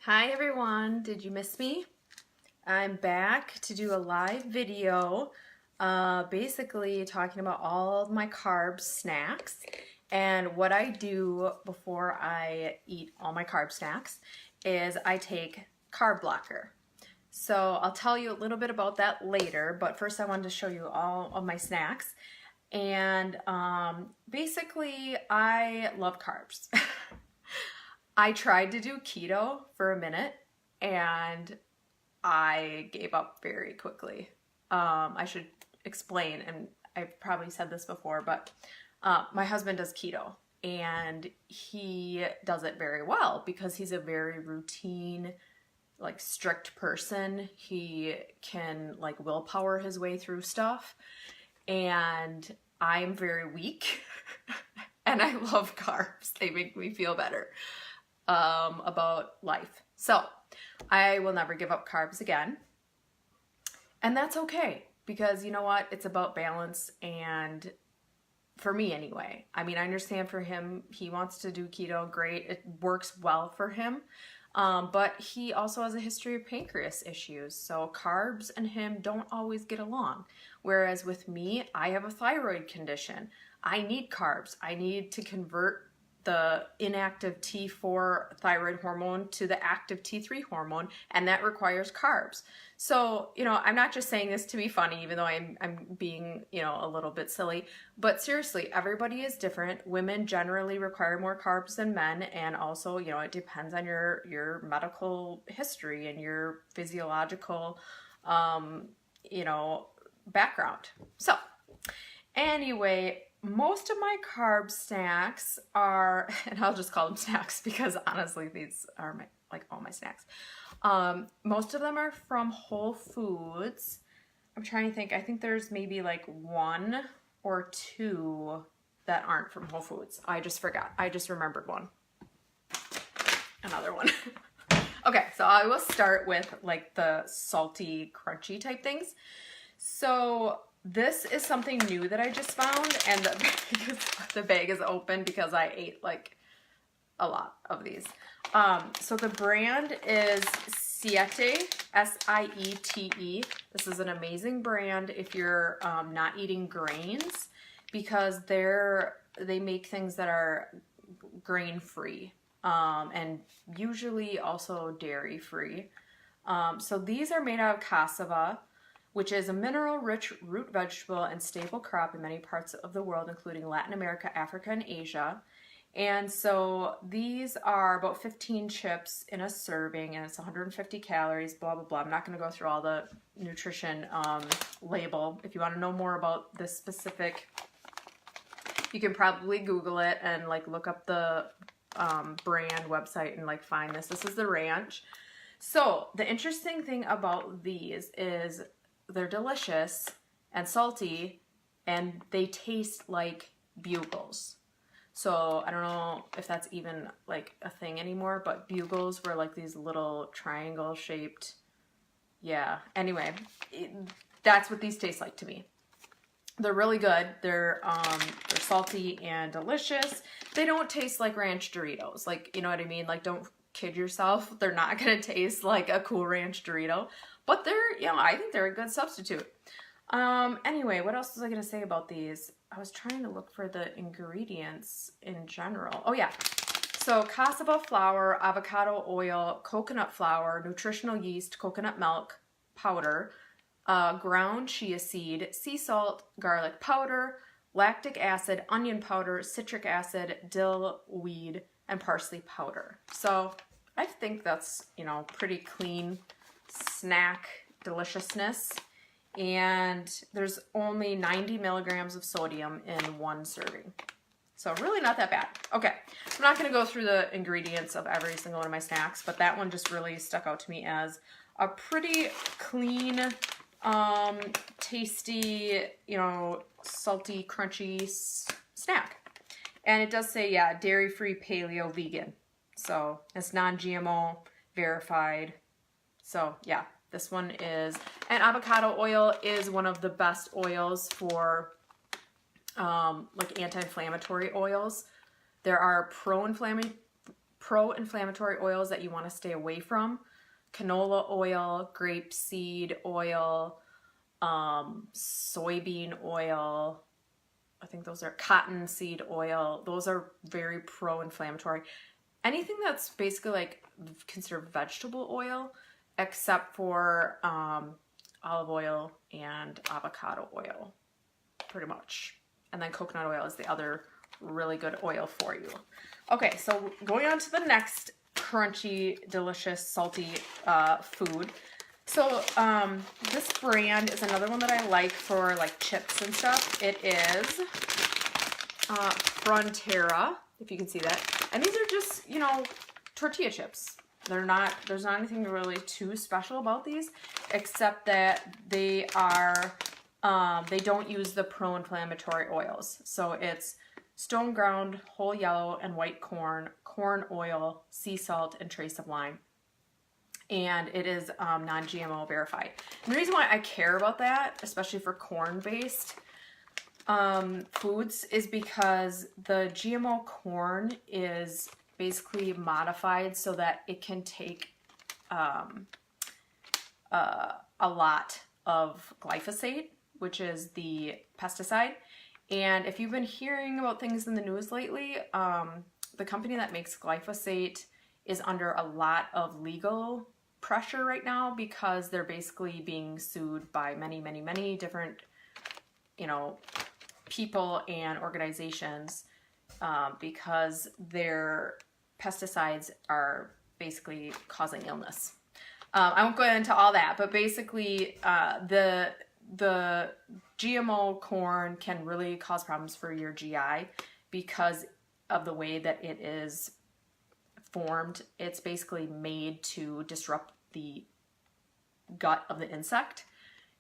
Hi everyone, did you miss me? I'm back to do a live video basically talking about all of my carb snacks and what I do before I eat all my carb snacks is I take Carb Blocker. So I'll tell you a little bit about that later, but first I wanted to show you all of my snacks. And basically I love carbs. I tried to do keto for a minute and I gave up very quickly. I should explain, and I've probably said this before, but my husband does keto and he does it very well because he's a very routine, like strict person. He can like willpower his way through stuff, and I'm very weak and I love carbs. They make me feel better about life. So I will never give up carbs again. And that's okay, because you know what? It's about balance, and for me anyway. I mean, I understand for him, he wants to do keto, great. It works well for him. But he also has a history of pancreas issues. So carbs and him don't always get along. Whereas with me, I have a thyroid condition. I need carbs. I need to convert the inactive T4 thyroid hormone to the active T3 hormone, and that requires carbs. So, you know, I'm not just saying this to be funny, even though I'm being, you know, a little bit silly, but seriously, everybody is different. Women generally require more carbs than men, and also, you know, it depends on your medical history and your physiological, you know, background. So, anyway, most of my carb snacks are, and I'll just call them snacks because honestly these are my, like all my snacks. Most of them are from Whole Foods. I'm trying to think, I think there's maybe like one or two that aren't from Whole Foods. I just forgot. I just remembered one. Another one. Okay, so I will start with like the salty, crunchy type things. So this is something new that I just found, and the bag is open because I ate like a lot of these. So the brand is Siete, S-I-E-T-E. This is an amazing brand if you're not eating grains, because they make things that are grain-free and usually also dairy-free. So these are made out of cassava, which is a mineral-rich root vegetable and staple crop in many parts of the world, including Latin America, Africa, and Asia. And so these are about 15 chips in a serving, and it's 150 calories, blah, blah, blah. I'm not going to go through all the nutrition label. If you want to know more about this specific, you can probably Google it and like look up the brand website and like find this. This is the ranch. So the interesting thing about these is they're delicious and salty, and they taste like bugles. So I don't know if that's even like a thing anymore, but bugles were like these little triangle shaped, yeah. Anyway, that's what these taste like to me. They're really good. They're salty and delicious. They don't taste like ranch Doritos. Like, you know what I mean? Like, don't kid yourself. They're not going to taste like a Cool Ranch Dorito, but they're, you know, I think they're a good substitute. Anyway, what else was I going to say about these? I was trying to look for the ingredients in general. Oh yeah. So cassava flour, avocado oil, coconut flour, nutritional yeast, coconut milk powder, ground chia seed, sea salt, garlic powder, lactic acid, onion powder, citric acid, dill weed, and parsley powder. So I think that's, you know, pretty clean snack deliciousness. And there's only 90 milligrams of sodium in one serving. So really not that bad. Okay, I'm not going to go through the ingredients of every single one of my snacks, but that one just really stuck out to me as a pretty clean, tasty, you know, salty, crunchy snack. And it does say, yeah, dairy-free, paleo, vegan. So it's non-GMO, verified. So yeah, this one is, and avocado oil is one of the best oils for like anti-inflammatory oils. There are pro-inflammatory pro-inflammatory oils that you want to stay away from: canola oil, grapeseed oil, soybean oil, I think those are cottonseed oil. Those are very pro-inflammatory. Anything that's basically like considered vegetable oil, except for olive oil and avocado oil, pretty much. And then coconut oil is the other really good oil for you. Okay, so going on to the next crunchy, delicious, salty food. So this brand is another one that I like for like chips and stuff. It is Frontera, if you can see that. And these are just, you know, tortilla chips. There's not anything really too special about these, except that they are, they don't use the pro-inflammatory oils. So it's stone ground, whole yellow and white corn, corn oil, sea salt, and trace of lime. And it is non-GMO verified. And the reason why I care about that, especially for corn-based foods, is because the GMO corn is basically modified so that it can take a lot of glyphosate, which is the pesticide. And if you've been hearing about things in the news lately, the company that makes glyphosate is under a lot of legal pressure right now because they're basically being sued by many different, you know, people and organizations because their pesticides are basically causing illness. I won't go into all that, but basically the GMO corn can really cause problems for your GI because of the way that it is formed. It's basically made to disrupt the gut of the insect,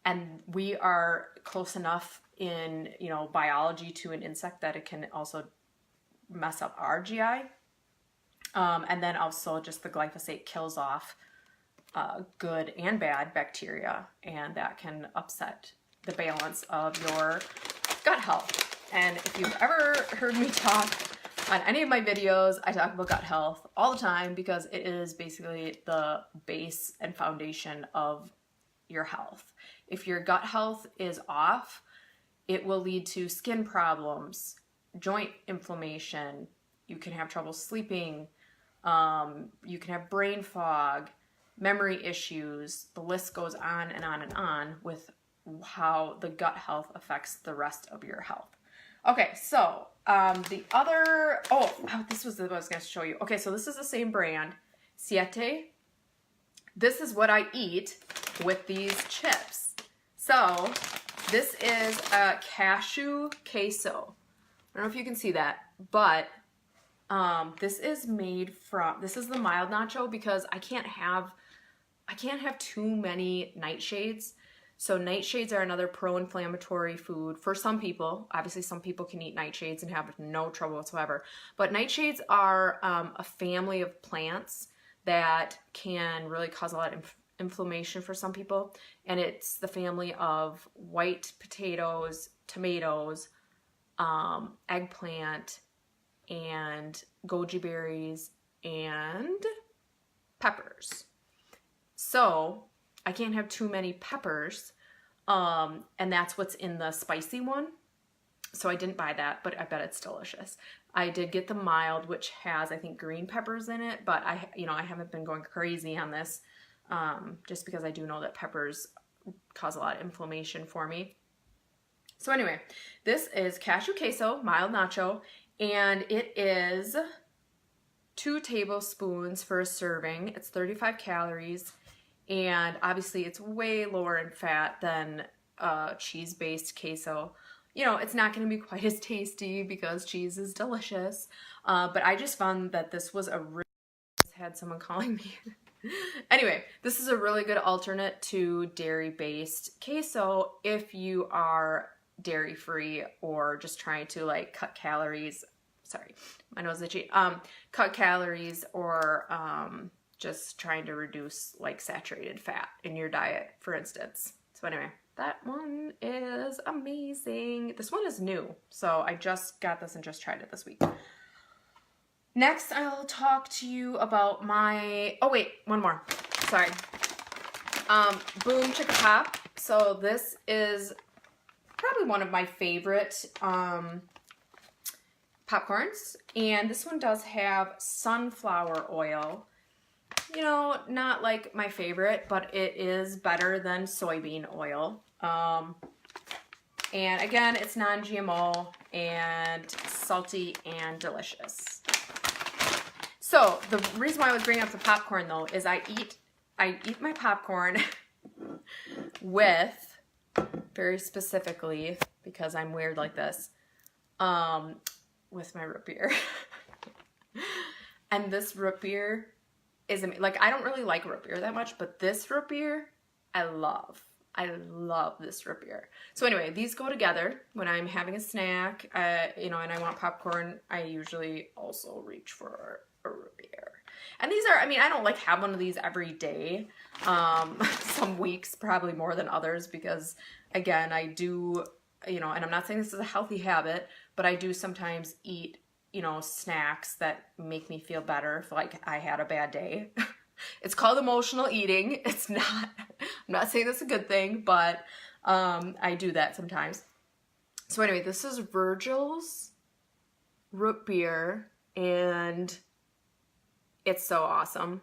and we are close enough in, you know, biology to an insect that it can also mess up our GI. And then also just the glyphosate kills off good and bad bacteria, and that can upset the balance of your gut health. And if you've ever heard me talk on any of my videos, I talk about gut health all the time because it is basically the base and foundation of your health. If your gut health is off, it will lead to skin problems, joint inflammation, you can have trouble sleeping, you can have brain fog, memory issues, the list goes on and on and on with how the gut health affects the rest of your health. Okay, so the other, this was what I was going to show you. Okay, so this is the same brand, Siete. This is what I eat with these chips. So this is a cashew queso. I don't know if you can see that, but this is made from, this is the mild nacho because I can't have too many nightshades. So nightshades are another pro-inflammatory food for some people. Obviously, some people can eat nightshades and have no trouble whatsoever. But nightshades are a family of plants that can really cause a lot of inflammation for some people. And it's the family of white potatoes, tomatoes, eggplant, and goji berries, and peppers. So I can't have too many peppers, and that's what's in the spicy one. So I didn't buy that, but I bet it's delicious. I did get the mild, which has, I think, green peppers in it, but I haven't been going crazy on this, just because I do know that peppers cause a lot of inflammation for me. So anyway, this is cashew queso, mild nacho, and it is 2 tablespoons for a serving. It's 35 calories. And obviously it's way lower in fat than cheese-based queso. You know, it's not going to be quite as tasty because cheese is delicious. But I just found that this was a really, had someone calling me. Anyway, this is a really good alternate to dairy-based queso if you are dairy-free or just trying to like cut calories. Sorry, my nose is itchy. Cut calories or just trying to reduce like saturated fat in your diet, for instance. So anyway, that one is amazing. This one is new, so I just got this and just tried it this week. Next, I'll talk to you about my, oh wait, one more, sorry. Boom Chicka Pop. So this is probably one of my favorite popcorns, and this one does have sunflower oil. You know, not like my favorite, but it is better than soybean oil. And again, it's non-GMO and salty and delicious. So the reason why I was bringing up the popcorn though is I eat my popcorn with, very specifically, because I'm weird like this, with my root beer. And this root beer is, like, I don't really like root beer that much, but this root beer, I love. I love this root beer. So anyway, these go together when I'm having a snack, you know, and I want popcorn. I usually also reach for a root beer. And these are, I mean, I don't like have one of these every day. Some weeks probably more than others because, again, I do, you know, and I'm not saying this is a healthy habit, but I do sometimes eat, you know, snacks that make me feel better if, like, I had a bad day. It's called emotional eating. It's not, I'm not saying that's a good thing, but I do that sometimes. So anyway, this is Virgil's root beer, and it's so awesome.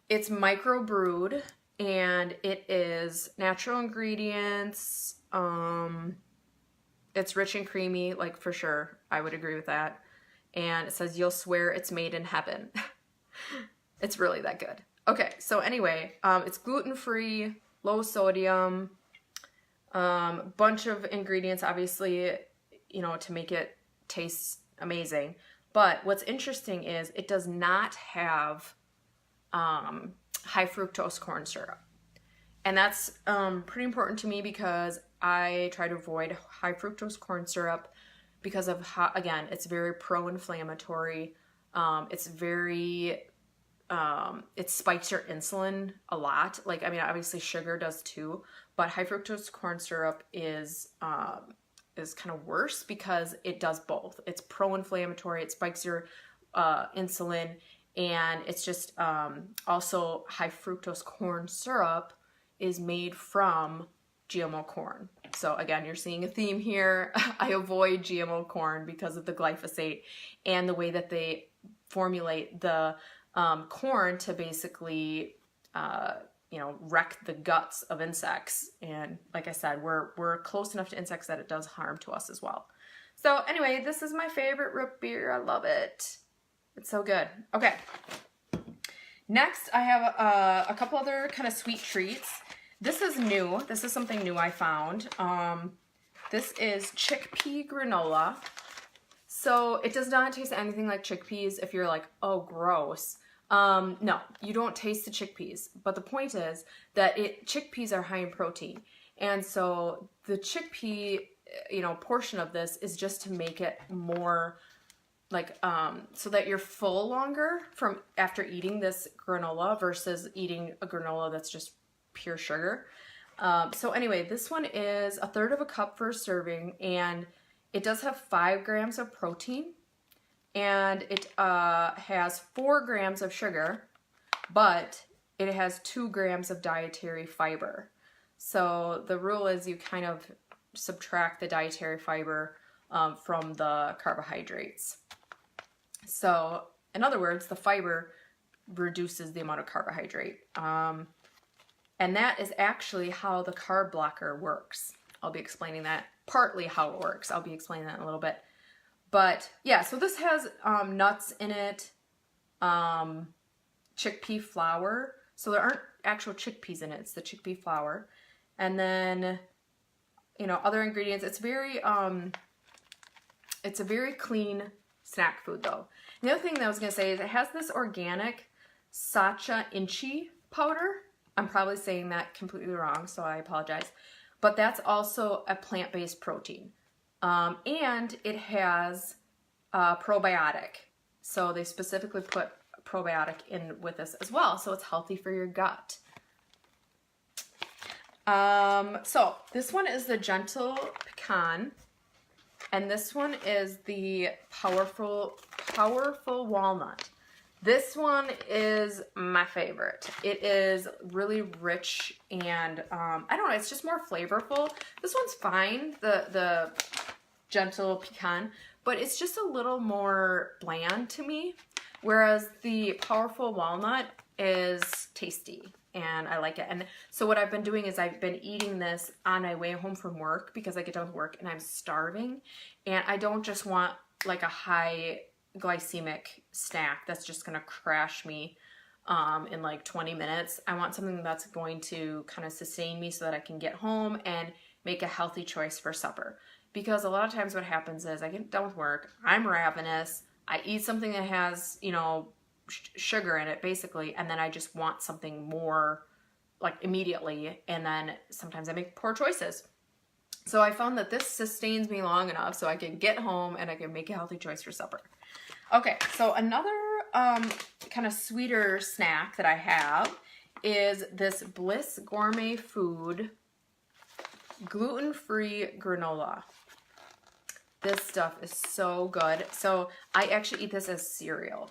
It's microbrewed, and it is natural ingredients. It's rich and creamy, like, for sure. I would agree with that. And it says, you'll swear it's made in heaven. It's really that good. Okay, so anyway, it's gluten-free, low sodium, bunch of ingredients, obviously, you know, to make it taste amazing. But what's interesting is it does not have high fructose corn syrup. And that's pretty important to me because I try to avoid high fructose corn syrup because of how, again, it's very pro-inflammatory. It's very, it spikes your insulin a lot. Like, I mean, obviously sugar does too, but high fructose corn syrup is kind of worse because it does both. It's pro-inflammatory, it spikes your insulin, and it's just also high fructose corn syrup is made from GMO corn. So again, you're seeing a theme here. I avoid GMO corn because of the glyphosate and the way that they formulate the corn to basically, you know, wreck the guts of insects. And like I said, we're close enough to insects that it does harm to us as well. So anyway, this is my favorite root beer. I love it. It's so good. Okay. Next, I have a couple other kind of sweet treats. This is new. This is something new I found. This is chickpea granola. So it does not taste anything like chickpeas if you're like, oh, gross. No, you don't taste the chickpeas. But the point is that chickpeas are high in protein. And so the chickpea, you know, portion of this is just to make it more like, so that you're full longer from after eating this granola versus eating a granola that's just pure sugar. So anyway, this one is 1/3 cup for a serving, and it does have 5 grams of protein, and it has 4 grams of sugar, but it has 2 grams of dietary fiber. So the rule is you kind of subtract the dietary fiber from the carbohydrates. So in other words, the fiber reduces the amount of carbohydrate. And that is actually how the Carb Blocker works. I'll be explaining that, partly how it works. I'll be explaining that in a little bit. But yeah, so this has nuts in it, chickpea flour. So there aren't actual chickpeas in it, it's the chickpea flour. And then, you know, other ingredients. It's a very clean snack food though. And the other thing that I was gonna say is it has this organic Sacha Inchi powder. I'm probably saying that completely wrong, so I apologize. But that's also a plant-based protein. And it has probiotic. So they specifically put probiotic in with this as well, so it's healthy for your gut. So this one is the Gentle Pecan. and this one is the Powerful Walnut. This one is my favorite. It is really rich and I don't know, it's just more flavorful. This one's fine, the gentle pecan, but it's just a little more bland to me, whereas the Powerful Walnut is tasty and I like it. And so what I've been doing is I've been eating this on my way home from work because I get done with work and I'm starving, and I don't just want like a high glycemic snack that's just gonna crash me in like 20 minutes. I want something that's going to kind of sustain me so that I can get home and make a healthy choice for supper. Because a lot of times what happens is I get done with work, I'm ravenous, I eat something that has, you know, sugar in it basically, and then I just want something more like immediately, and then sometimes I make poor choices. So I found that this sustains me long enough so I can get home and I can make a healthy choice for supper. Okay, so another kind of sweeter snack that I have is this Bliss Gourmet Food gluten-free granola. This stuff is so good. So I actually eat this as cereal.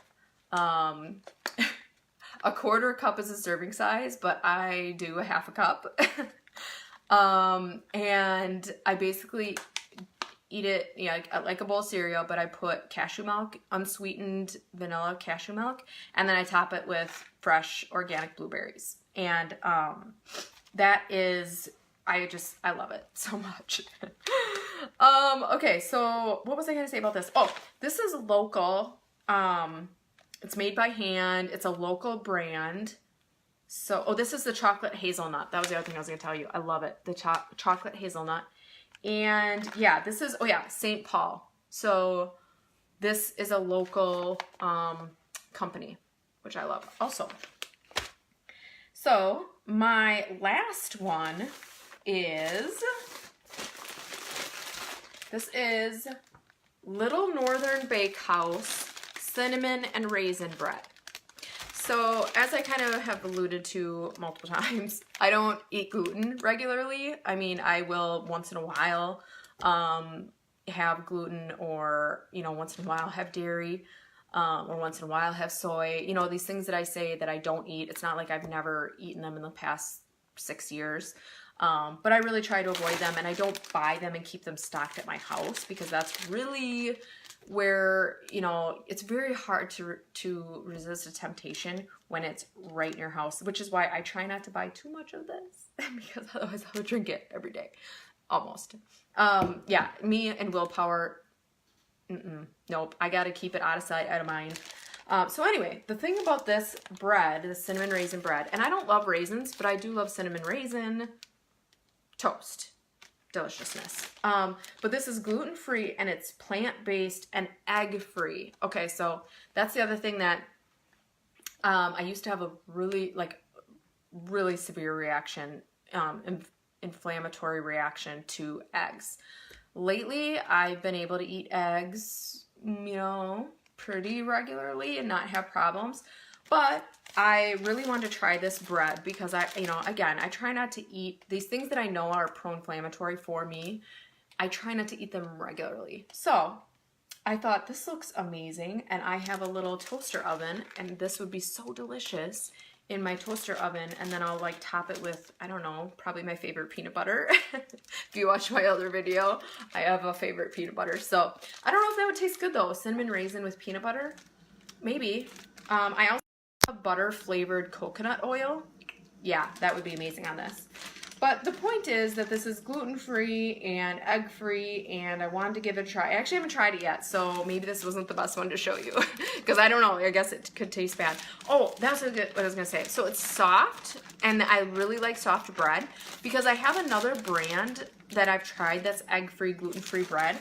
A quarter cup is a serving size, but I do a half a cup. And I basically eat it, you know, like a bowl of cereal, but I put cashew milk, unsweetened vanilla cashew milk, and then I top it with fresh organic blueberries. And that is, I love it so much. Okay, so what was I gonna say about this? Oh, this is local. It's made by hand. It's a local brand. So, oh, this is the chocolate hazelnut. That was the other thing I was gonna tell you. I love it. The chocolate hazelnut. And yeah, this is, oh yeah, St. Paul. So this is a local company, which I love also. So my last one is, this is Little Northern Bakehouse cinnamon and raisin bread. So as I kind of have alluded to multiple times, I don't eat gluten regularly. I mean, I will once in a while have gluten, or, you know, once in a while have dairy, or once in a while have soy. You know, these things that I say that I don't eat, it's not like I've never eaten them in the past 6 years. But I really try to avoid them, and I don't buy them and keep them stocked at my house, because that's really where, you know, it's very hard to resist a temptation when it's right in your house, which is why I try not to buy too much of this, because otherwise I would drink it every day, almost. Yeah, me and willpower, nope, I gotta keep it out of sight, out of mind. So anyway, the thing about this bread, the cinnamon raisin bread, and I don't love raisins, but I do love cinnamon raisin toast. Deliciousness. But this is gluten-free and it's plant-based and egg-free. Okay, so that's the other thing that I used to have a really severe reaction, inflammatory reaction to eggs. Lately, I've been able to eat eggs, you know, pretty regularly and not have problems. But I really wanted to try this bread because again, I try not to eat these things that I know are pro-inflammatory for me. I try not to eat them regularly. So I thought this looks amazing, and I have a little toaster oven, and this would be so delicious in my toaster oven. And then I'll like top it with, I don't know, probably my favorite peanut butter. If you watch my other video, I have a favorite peanut butter. So I don't know if that would taste good though. Cinnamon raisin with peanut butter, maybe. I also butter flavored coconut oil. Yeah, that would be amazing on this. But the point is that this is gluten-free and egg-free, and I wanted to give it a try. I actually haven't tried it yet, so maybe this wasn't the best one to show you, because I don't know, I guess it could taste bad. Oh, that's what I was gonna say. So it's soft, and I really like soft bread, because I have another brand that I've tried that's egg-free, gluten-free bread,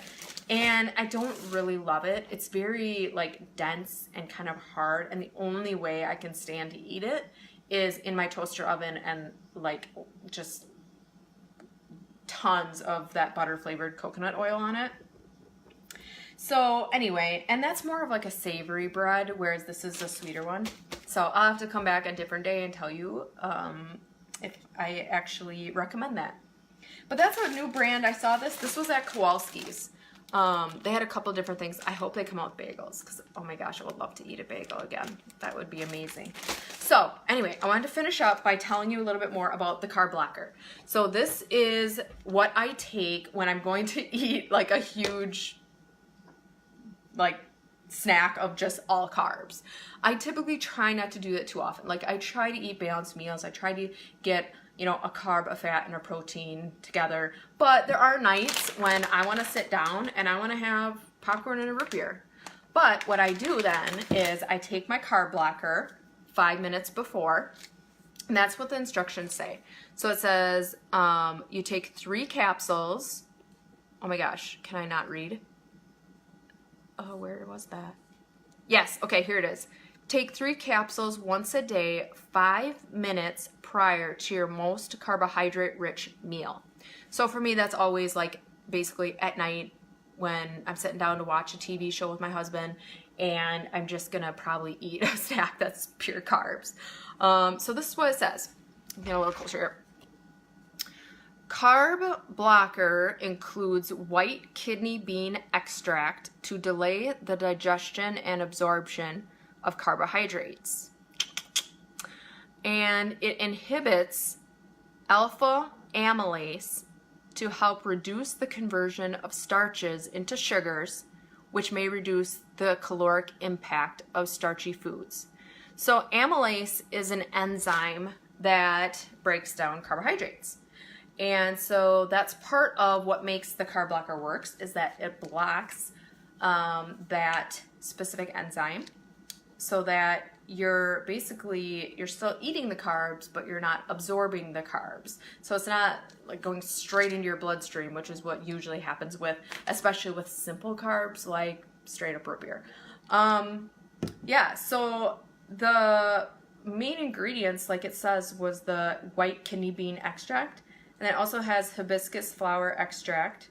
and I don't really love it. It's very like dense and kind of hard, and the only way I can stand to eat it is in my toaster oven, and like just tons of that butter flavored coconut oil on it. So anyway, and that's more of like a savory bread, whereas this is a sweeter one. So I'll have to come back a different day and tell you if I actually recommend that. But that's a new brand. I saw this. This was at Kowalski's. They had a couple different things. I hope they come out with bagels because, oh my gosh, I would love to eat a bagel again. That would be amazing. So anyway, I wanted to finish up by telling you a little bit more about the Carb Blocker. So this is what I take when I'm going to eat like a huge like snack of just all carbs. I typically try not to do that too often. Like I try to eat balanced meals. I try to get, you know, a carb, a fat, and a protein together. But there are nights when I want to sit down and I want to have popcorn and a root beer. But what I do then is I take my Carb Blocker 5 minutes before, and that's what the instructions say. So it says you take 3 capsules. Oh my gosh, can I not read? Oh, where was that? Yes, okay, here it is. Take 3 capsules once a day, 5 minutes prior to your most carbohydrate-rich meal. So for me, that's always like basically at night when I'm sitting down to watch a TV show with my husband, and I'm just gonna probably eat a snack that's pure carbs. So this is what it says. Get a little closer here. Carb Blocker includes white kidney bean extract to delay the digestion and absorption of carbohydrates. And it inhibits alpha amylase to help reduce the conversion of starches into sugars, which may reduce the caloric impact of starchy foods. So amylase is an enzyme that breaks down carbohydrates. And so that's part of what makes the Carb Blocker works, is that it blocks that specific enzyme so that you're still eating the carbs, but you're not absorbing the carbs. So it's not like going straight into your bloodstream, which is what usually happens with, especially with simple carbs like straight up root beer. Yeah, so the main ingredients, like it says, was the white kidney bean extract. And it also has hibiscus flower extract.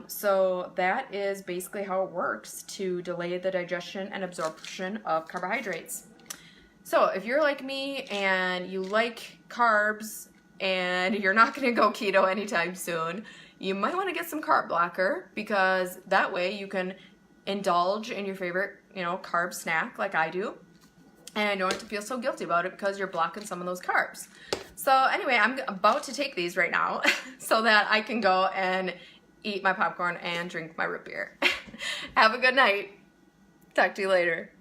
So that is basically how it works to delay the digestion and absorption of carbohydrates. So if you're like me and you like carbs and you're not going to go keto anytime soon, you might want to get some Carb Blocker, because that way you can indulge in your favorite, you know, carb snack like I do. And I don't have to feel so guilty about it because you're blocking some of those carbs. So anyway, I'm about to take these right now so that I can go and eat my popcorn and drink my root beer. Have a good night. Talk to you later.